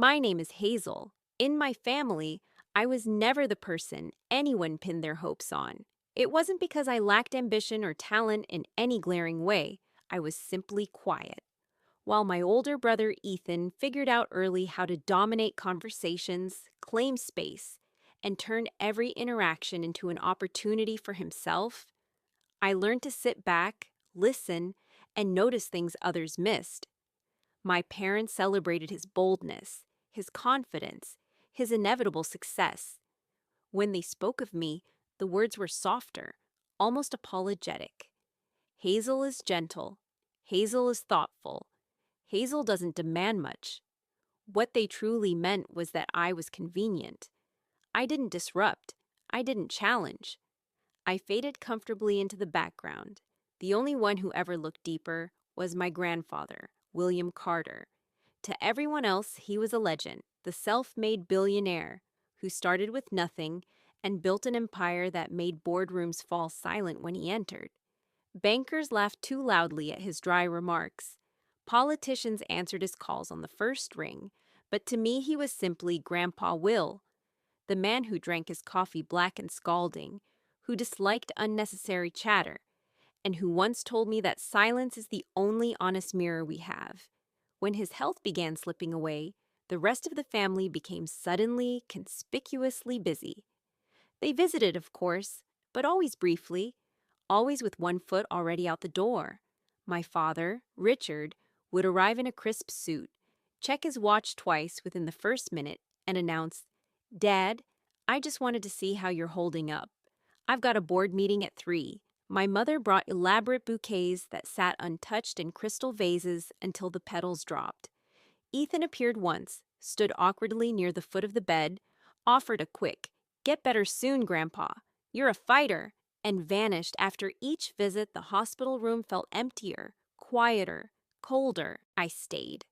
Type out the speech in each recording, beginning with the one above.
My name is Hazel. In my family, I was never the person anyone pinned their hopes on. It wasn't because I lacked ambition or talent in any glaring way. I was simply quiet. While my older brother Ethan figured out early how to dominate conversations, claim space, and turn every interaction into an opportunity for himself, I learned to sit back, listen, and notice things others missed. My parents celebrated his boldness, his confidence, his inevitable success. When they spoke of me, the words were softer, almost apologetic. Hazel is gentle. Hazel is thoughtful. Hazel doesn't demand much. What they truly meant was that I was convenient. I didn't disrupt. I didn't challenge. I faded comfortably into the background. The only one who ever looked deeper was my grandfather, William Carter. To everyone else, he was a legend, the self-made billionaire who started with nothing and built an empire that made boardrooms fall silent when he entered. Bankers laughed too loudly at his dry remarks. Politicians answered his calls on the first ring, but to me he was simply Grandpa Will, the man who drank his coffee black and scalding, who disliked unnecessary chatter, and who once told me that silence is the only honest mirror we have. When his health began slipping away, the rest of the family became suddenly, conspicuously busy. They visited, of course, but always briefly, always with one foot already out the door. My father, Richard, would arrive in a crisp suit, check his watch twice within the first minute, and announce, "Dad, I just wanted to see how you're holding up. I've got a board meeting at 3. My mother brought elaborate bouquets that sat untouched in crystal vases until the petals dropped. Ethan appeared once, stood awkwardly near the foot of the bed, offered a quick, "Get better soon, Grandpa. You're a fighter," and vanished. After each visit, the hospital room felt emptier, quieter, colder. I stayed.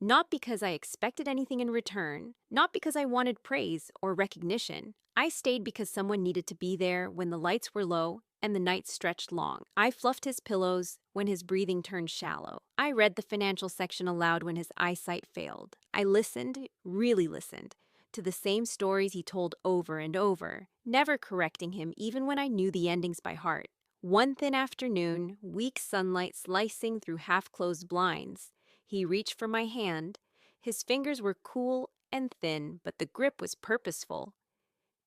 Not because I expected anything in return, not because I wanted praise or recognition. I stayed because someone needed to be there when the lights were low and the nights stretched long. I fluffed his pillows when his breathing turned shallow. I read the financial section aloud when his eyesight failed. I listened, really listened, to the same stories he told over and over, never correcting him even when I knew the endings by heart. One thin afternoon, weak sunlight slicing through half-closed blinds, he reached for my hand. His fingers were cool and thin, but the grip was purposeful.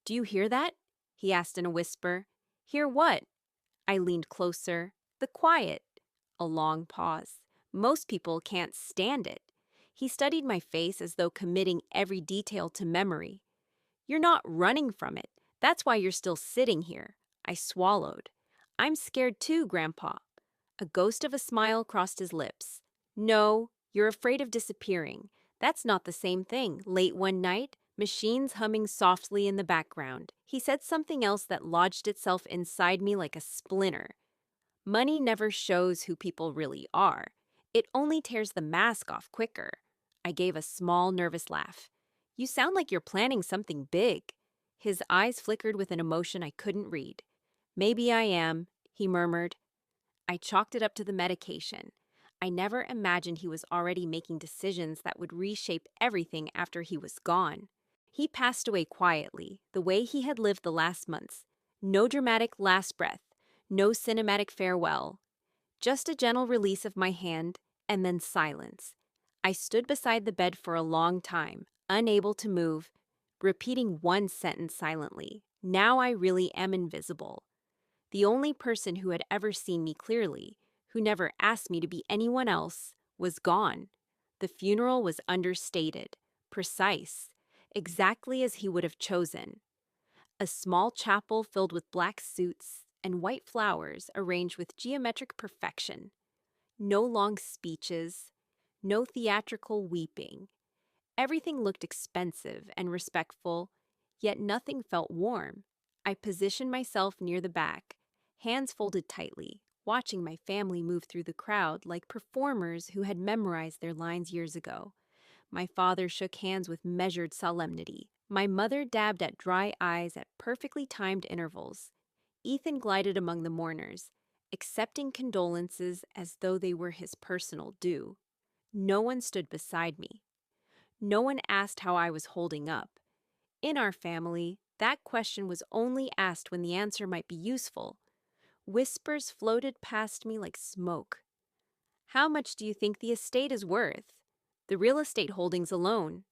"Do you hear that?" he asked in a whisper. "Hear what?" I leaned closer. "The quiet." A long pause. Most people can't stand it. He studied my face as though committing every detail to memory. "You're not running from it. That's why you're still sitting here." I swallowed. "I'm scared too, Grandpa." A ghost of a smile crossed his lips. "No, you're afraid of disappearing. That's not the same thing." Late one night, machines humming softly in the background, he said something else that lodged itself inside me like a splinter. Money never shows who people really are. It only tears the mask off quicker. I gave a small, nervous laugh. "You sound like you're planning something big." His eyes flickered with an emotion I couldn't read. "Maybe I am," he murmured. I chalked it up to the medication. I never imagined he was already making decisions that would reshape everything after he was gone. He passed away quietly, the way he had lived the last months. No dramatic last breath, no cinematic farewell. Just a gentle release of my hand, and then silence. I stood beside the bed for a long time, unable to move, repeating one sentence silently. "Now I really am invisible." The only person who had ever seen me clearly, who never asked me to be anyone else, was gone. The funeral was understated, precise, exactly as he would have chosen. A small chapel filled with black suits and white flowers arranged with geometric perfection. No long speeches, no theatrical weeping. Everything looked expensive and respectful, yet nothing felt warm. I positioned myself near the back, hands folded tightly, watching my family move through the crowd like performers who had memorized their lines years ago. My father shook hands with measured solemnity. My mother dabbed at dry eyes at perfectly timed intervals. Ethan glided among the mourners, accepting condolences as though they were his personal due. No one stood beside me. No one asked how I was holding up. In our family, that question was only asked when the answer might be useful. Whispers floated past me like smoke. How much do you think the estate is worth? The real estate holdings alone.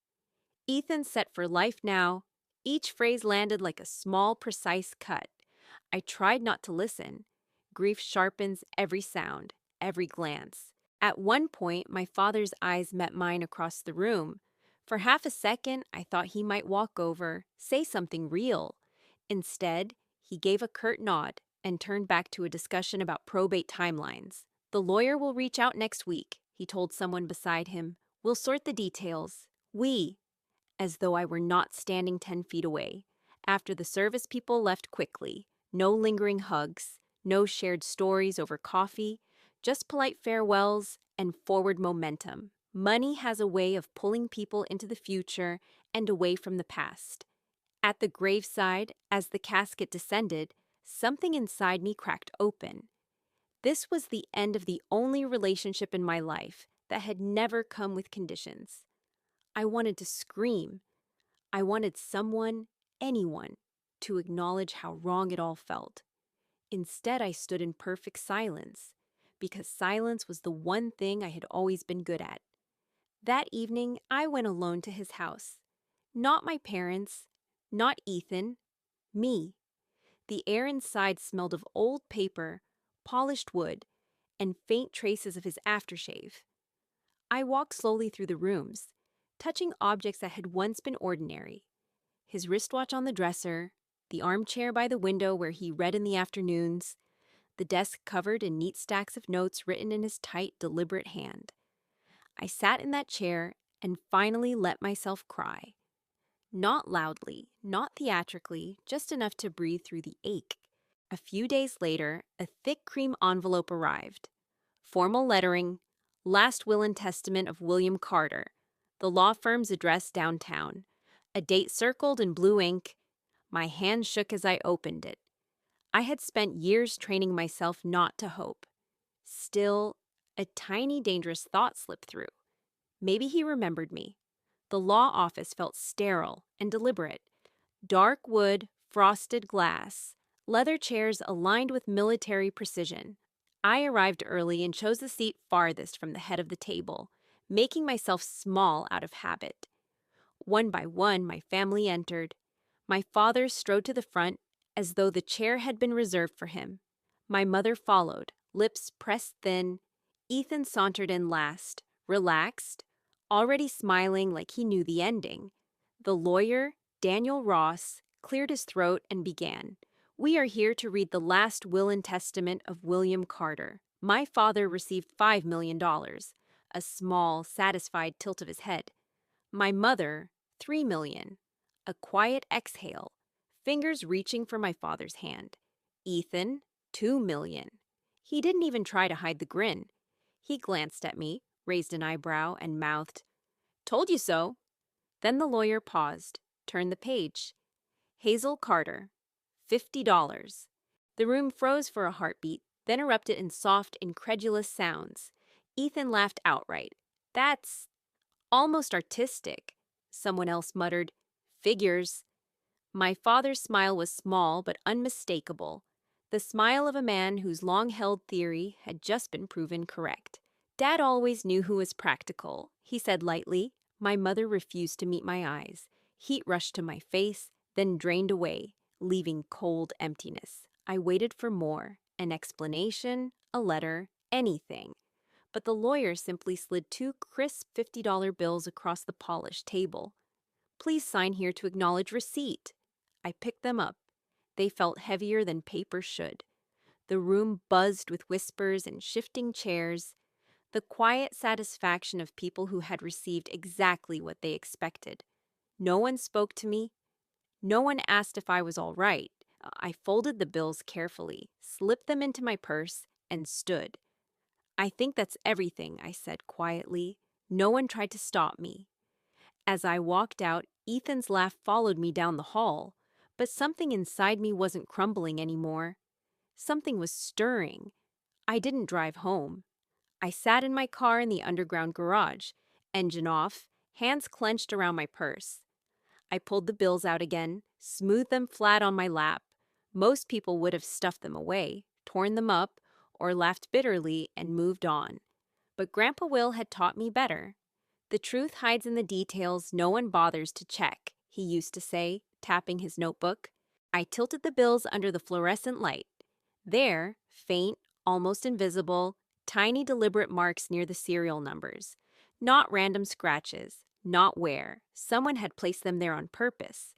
Ethan set for life now. Each phrase landed like a small, precise cut. I tried not to listen. Grief sharpens every sound, every glance. At one point, my father's eyes met mine across the room. For half a second, I thought he might walk over, say something real. Instead, he gave a curt nod and turned back to a discussion about probate timelines. The lawyer will reach out next week, he told someone beside him. We'll sort the details. As though I were not standing 10 feet away. After the service people left quickly, no lingering hugs, no shared stories over coffee, just polite farewells and forward momentum. Money has a way of pulling people into the future and away from the past. At the graveside, as the casket descended, something inside me cracked open. This was the end of the only relationship in my life that had never come with conditions. I wanted to scream. I wanted someone, anyone, to acknowledge how wrong it all felt. Instead, I stood in perfect silence, because silence was the one thing I had always been good at. That evening, I went alone to his house. Not my parents, not Ethan, me. The air inside smelled of old paper, polished wood, and faint traces of his aftershave. I walked slowly through the rooms, touching objects that had once been ordinary. His wristwatch on the dresser, the armchair by the window where he read in the afternoons, the desk covered in neat stacks of notes written in his tight, deliberate hand. I sat in that chair and finally let myself cry. Not loudly, not theatrically, just enough to breathe through the ache. A few days later, a thick cream envelope arrived. Formal lettering, last will and testament of William Carter, the law firm's address downtown. A date circled in blue ink. My hand shook as I opened it. I had spent years training myself not to hope. Still, a tiny, dangerous thought slipped through. Maybe he remembered me. The law office felt sterile and deliberate. Dark wood, frosted glass, leather chairs aligned with military precision. I arrived early and chose the seat farthest from the head of the table, making myself small out of habit. One by one, my family entered. My father strode to the front as though the chair had been reserved for him. My mother followed, lips pressed thin. Ethan sauntered in last, relaxed, already smiling like he knew the ending. The lawyer, Daniel Ross, cleared his throat and began. We are here to read the last will and testament of William Carter. My father received $5 million, a small, satisfied tilt of his head. My mother, $3 million, a quiet exhale, fingers reaching for my father's hand. Ethan, $2 million. He didn't even try to hide the grin. He glanced at me, raised an eyebrow, and mouthed, "Told you so." Then the lawyer paused, turned the page. Hazel Carter, $50. The room froze for a heartbeat, then erupted in soft, incredulous sounds. Ethan laughed outright. "That's almost artistic." Someone else muttered, "Figures." My father's smile was small but unmistakable, the smile of a man whose long-held theory had just been proven correct. "Dad always knew who was practical," he said lightly. My mother refused to meet my eyes. Heat rushed to my face, then drained away, leaving cold emptiness. I waited for more, an explanation, a letter, anything. But the lawyer simply slid two crisp $50 bills across the polished table. "Please sign here to acknowledge receipt." I picked them up. They felt heavier than paper should. The room buzzed with whispers and shifting chairs, the quiet satisfaction of people who had received exactly what they expected. No one spoke to me. No one asked if I was all right. I folded the bills carefully, slipped them into my purse, and stood. "I think that's everything," I said quietly. No one tried to stop me. As I walked out, Ethan's laugh followed me down the hall, but something inside me wasn't crumbling anymore. Something was stirring. I didn't drive home. I sat in my car in the underground garage, engine off, hands clenched around my purse. I pulled the bills out again, smoothed them flat on my lap. Most people would have stuffed them away, torn them up, or laughed bitterly and moved on. But Grandpa Will had taught me better. The truth hides in the details no one bothers to check, he used to say, tapping his notebook. I tilted the bills under the fluorescent light. There, faint, almost invisible, tiny deliberate marks near the serial numbers. Not random scratches, not wear. Someone had placed them there on purpose.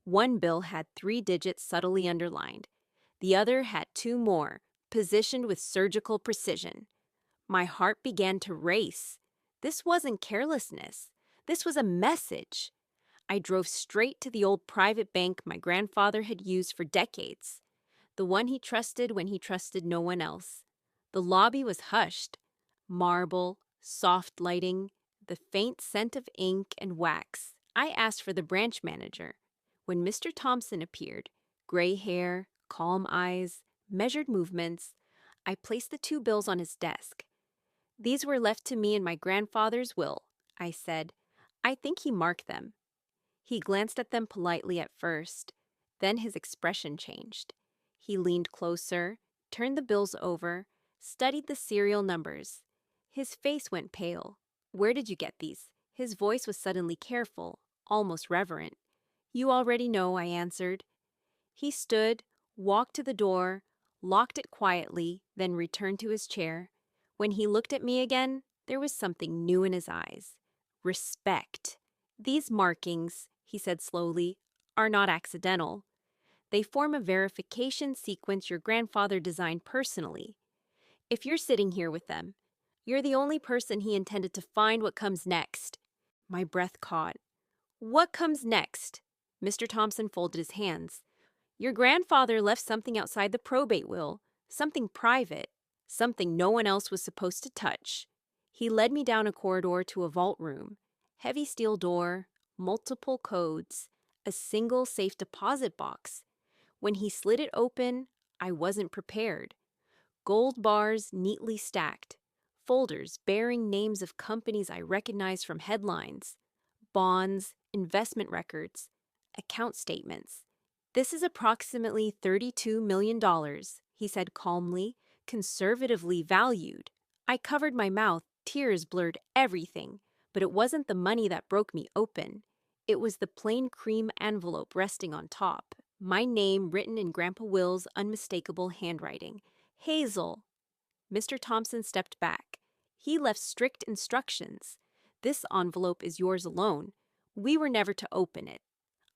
One bill had 3 digits subtly underlined. The other had 2 more, positioned with surgical precision. My heart began to race. This wasn't carelessness. This was a message. I drove straight to the old private bank my grandfather had used for decades, the one he trusted when he trusted no one else. The lobby was hushed. Marble, soft lighting, the faint scent of ink and wax. I asked for the branch manager. When Mr. Thompson appeared, gray hair, calm eyes, measured movements, I placed the 2 bills on his desk. "These were left to me in my grandfather's will," I said. "I think he marked them." He glanced at them politely at first. Then his expression changed. He leaned closer, turned the bills over, studied the serial numbers. His face went pale. "Where did you get these?" His voice was suddenly careful, almost reverent. "You already know," I answered. He stood, walked to the door, locked it quietly, then returned to his chair. When he looked at me again, there was something new in his eyes. Respect. "These markings," he said slowly, "are not accidental. They form a verification sequence your grandfather designed personally. If you're sitting here with them, you're the only person he intended to find what comes next." My breath caught. "What comes next?" Mr. Thompson folded his hands. "Your grandfather left something outside the probate will, something private, something no one else was supposed to touch." He led me down a corridor to a vault room. Heavy steel door, multiple codes, a single safe deposit box. When he slid it open, I wasn't prepared. Gold bars neatly stacked, folders bearing names of companies I recognized from headlines, bonds, investment records, account statements. "This is approximately $32 million, he said calmly, "conservatively valued." I covered my mouth, tears blurred everything, but it wasn't the money that broke me open. It was the plain cream envelope resting on top, my name written in Grandpa Will's unmistakable handwriting. "Hazel." Mr. Thompson stepped back. He left strict instructions. "This envelope is yours alone. We were never to open it."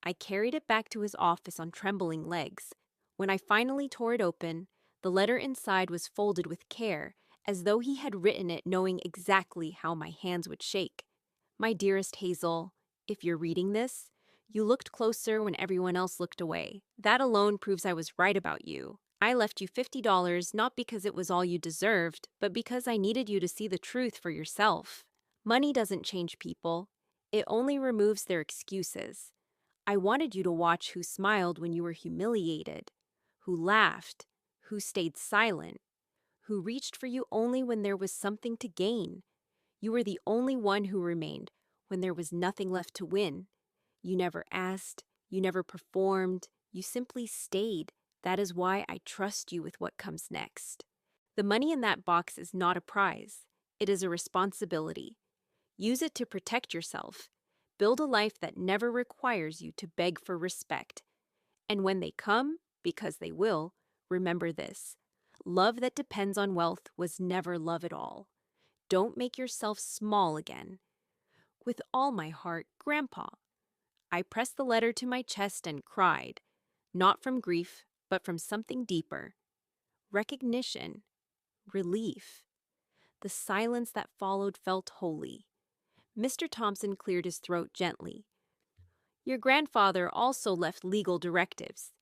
I carried it back to his office on trembling legs. When I finally tore it open, the letter inside was folded with care, as though he had written it knowing exactly how my hands would shake. "My dearest Hazel, if you're reading this, you looked closer when everyone else looked away. That alone proves I was right about you. I left you $50 not because it was all you deserved, but because I needed you to see the truth for yourself. Money doesn't change people. It only removes their excuses. I wanted you to watch who smiled when you were humiliated, who laughed, who stayed silent, who reached for you only when there was something to gain. You were the only one who remained when there was nothing left to win. You never asked, you never performed, you simply stayed. That is why I trust you with what comes next. The money in that box is not a prize. It is a responsibility. Use it to protect yourself. Build a life that never requires you to beg for respect. And when they come, because they will, remember this: love that depends on wealth was never love at all. Don't make yourself small again. With all my heart, Grandpa." I pressed the letter to my chest and cried, not from grief, but from something deeper. Recognition, relief. The silence that followed felt holy. Mr. Thompson cleared his throat gently. "Your grandfather also left legal directives.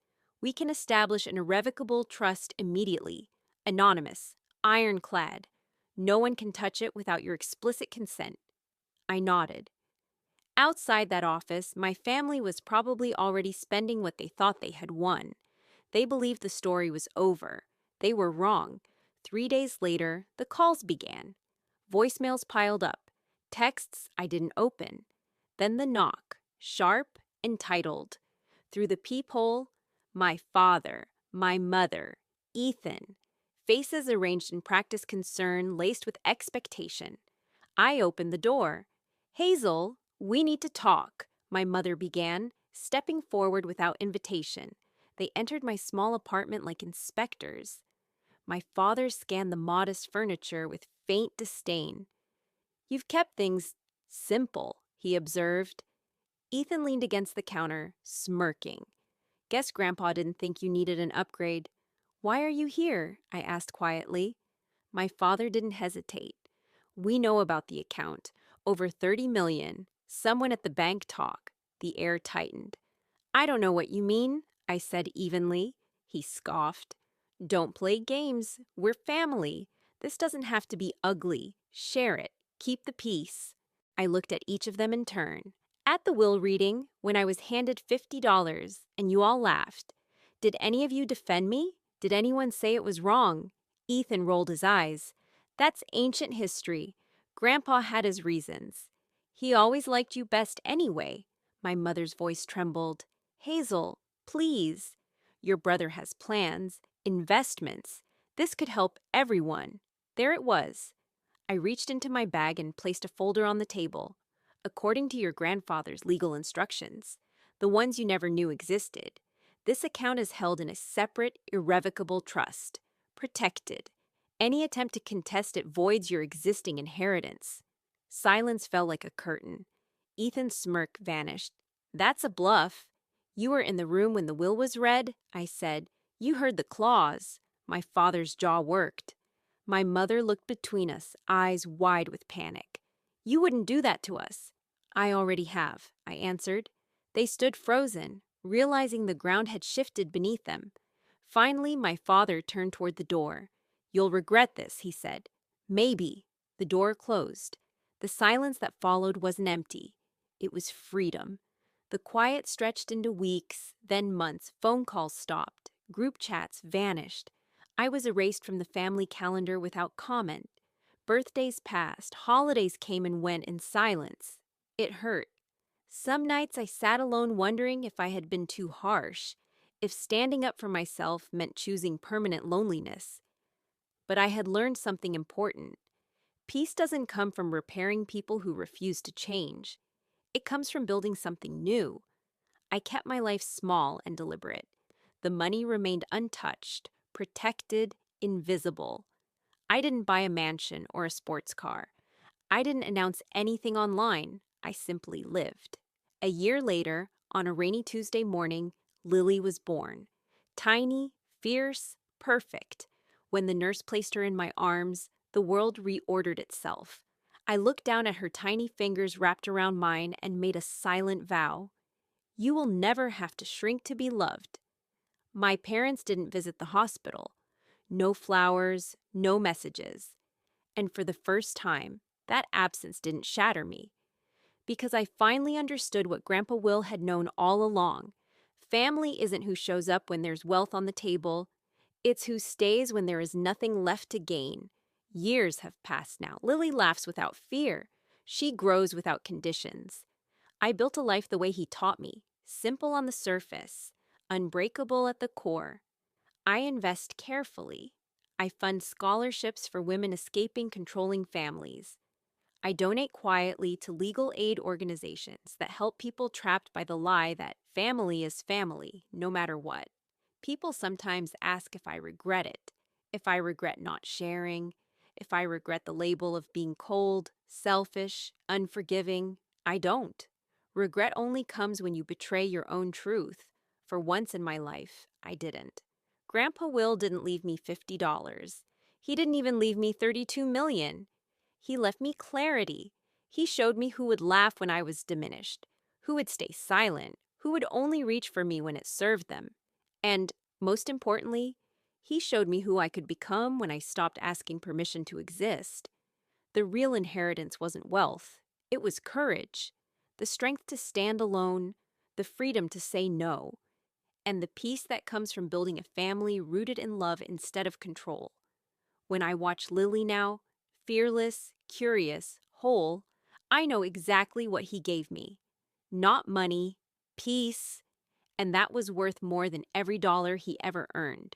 We can establish an irrevocable trust immediately, anonymous, ironclad. No one can touch it without your explicit consent." I nodded. Outside that office, my family was probably already spending what they thought they had won. They believed the story was over. They were wrong. 3 days later, the calls began. Voicemails piled up. Texts I didn't open. Then the knock, sharp, entitled. Through the peephole, my father, my mother, Ethan. Faces arranged in practiced concern laced with expectation. I opened the door. Hazel, we need to talk, my mother began, stepping forward without invitation. They entered my small apartment like inspectors. My father scanned the modest furniture with faint disdain. You've kept things simple, he observed. Ethan leaned against the counter, smirking. Guess Grandpa didn't think you needed an upgrade. Why are you here? I asked quietly. My father didn't hesitate. We know about the account. Over 30 million. Someone at the bank talk. The air tightened. I don't know what you mean, I said evenly. He scoffed. Don't play games. We're family. This doesn't have to be ugly. Share it. Keep the peace. I looked at each of them in turn. At the will reading, when I was handed $50 and you all laughed, did any of you defend me? Did anyone say it was wrong? Ethan rolled his eyes. That's ancient history. Grandpa had his reasons. He always liked you best anyway. My mother's voice trembled. Hazel, please. Your brother has plans, investments. This could help everyone. There it was. I reached into my bag and placed a folder on the table. According to your grandfather's legal instructions, the ones you never knew existed, this account is held in a separate, irrevocable trust, protected. Any attempt to contest it voids your existing inheritance. Silence fell like a curtain. Ethan's smirk vanished. That's a bluff. You were in the room when the will was read, I said. You heard the clause. My father's jaw worked. My mother looked between us, eyes wide with panic. You wouldn't do that to us. I already have, I answered. They stood frozen, realizing the ground had shifted beneath them. Finally, my father turned toward the door. You'll regret this, he said. Maybe. The door closed. The silence that followed wasn't empty. It was freedom. The quiet stretched into weeks, then months. Phone calls stopped. Group chats vanished. I was erased from the family calendar without comment. Birthdays passed. Holidays came and went in silence. It hurt. Some nights I sat alone wondering if I had been too harsh, if standing up for myself meant choosing permanent loneliness. But I had learned something important. Peace doesn't come from repairing people who refuse to change. It comes from building something new. I kept my life small and deliberate. The money remained untouched, protected, invisible. I didn't buy a mansion or a sports car. I didn't announce anything online. I simply lived. A year later, on a rainy Tuesday morning, Lily was born. Tiny, fierce, perfect. When the nurse placed her in my arms, the world reordered itself. I looked down at her tiny fingers wrapped around mine and made a silent vow. You will never have to shrink to be loved. My parents didn't visit the hospital. No flowers, no messages. And for the first time, that absence didn't shatter me. Because I finally understood what Grandpa Will had known all along. Family isn't who shows up when there's wealth on the table. It's who stays when there is nothing left to gain. Years have passed now. Lily laughs without fear. She grows without conditions. I built a life the way he taught me, simple on the surface, unbreakable at the core. I invest carefully. I fund scholarships for women escaping controlling families. I donate quietly to legal aid organizations that help people trapped by the lie that family is family, no matter what. People sometimes ask if I regret it, if I regret not sharing, if I regret the label of being cold, selfish, unforgiving. I don't. Regret only comes when you betray your own truth. For once in my life, I didn't. Grandpa Will didn't leave me $50. He didn't even leave me $32 million. He left me clarity. He showed me who would laugh when I was diminished, who would stay silent, who would only reach for me when it served them. And, most importantly, he showed me who I could become when I stopped asking permission to exist. The real inheritance wasn't wealth. It was courage, the strength to stand alone, the freedom to say no, and the peace that comes from building a family rooted in love instead of control. When I watch Lily now, fearless, curious, whole, I know exactly what he gave me. not money, peace, and that was worth more than every dollar he ever earned.